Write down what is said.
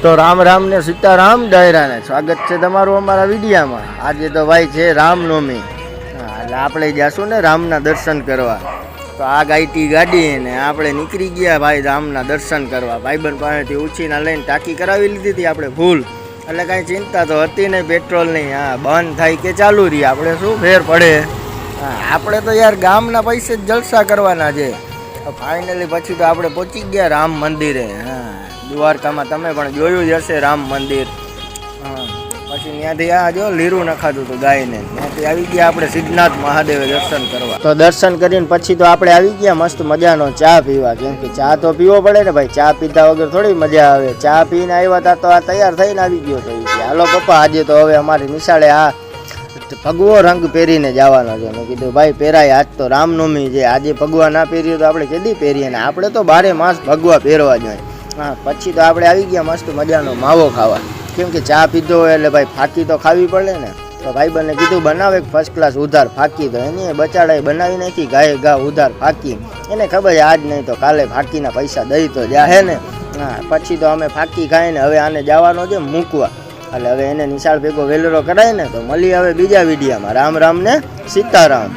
તો રામ રામ ને સીતારામ ડાયરાને સ્વાગત છે તમારું અમારા વિડીયામાં. આજે તો ભાઈ છે રામનવમી, એટલે આપણે જઈશું ને રામના દર્શન કરવા. તો આ ગાઈટી ગાડી ને આપણે નીકળી ગયા ભાઈ રામના દર્શન કરવા. ભાઈબંધ પાસેથી ઉછીના લઈને ટાંકી કરાવી લીધી હતી આપણે ફૂલ, એટલે કાંઈ ચિંતા તો હતી નહીં પેટ્રોલ નહીં. હા, બંધ થાય કે ચાલુ રહી આપણે શું ફેર પડે. હા, આપણે તો યાર ગામના પૈસે જ જલસા કરવાના છે. ફાઇનલી પછી તો આપણે પહોંચી ગયા રામ મંદિરે. હા, દ્વારકામાં તમે પણ જોયું જ હશે રામ મંદિર. હા, પછી ત્યાંથી આ જો લીરું નખાતું હતું ગાયને, ત્યાંથી આવી ગયા આપણે સિદ્ધનાથ મહાદેવે દર્શન કરવા. તો દર્શન કરીને પછી તો આપણે આવી ગયા મસ્ત મજાનો ચા પીવા, કેમ કે ચા તો પીવો પડે ને ભાઈ, ચા પીધા વગર થોડી મજા આવે. ચા પીને આવ્યા હતા તો આ તૈયાર થઈને આવી ગયો તો હાલો પપ્પા આજે તો હવે અમારી નિશાળે આ ભગવો રંગ પહેરીને જવાનો છે. મેં કીધું ભાઈ પહેરાય, આજ તો રામનવમી છે, આજે ભગવા ના પહેરીએ તો આપણે કેદી પહેરીએ ને, આપણે તો 12 માસ ભગવા પહેરવા જોઈએ. હા, પછી તો આપણે આવી ગયા મસ્ત મજાનો માવો ખાવા, કેમ કે ચા પીધો હોય એટલે ભાઈ ફાકી તો ખાવી પડે ને. તો ભાઈબંધને કીધું બનાવે ફર્સ્ટ ક્લાસ ઉધાર ફાકી, તો એની બચાડાએ બનાવી નાખી ગાય ગા ઉધાર ફાકી. એને ખબર છે આજ નહીં તો કાલે ફાકીના પૈસા દઈ તો જાહે ને. હા, પછી તો અમે ફાકી ખાઈને હવે આને જવાનો છે મૂકવા, એટલે હવે એને નિશાળ ભેગો વેલરો કરાય ને. તો મળીએ હવે બીજા વિડીયામાં. રામ રામ ને સીતારામ.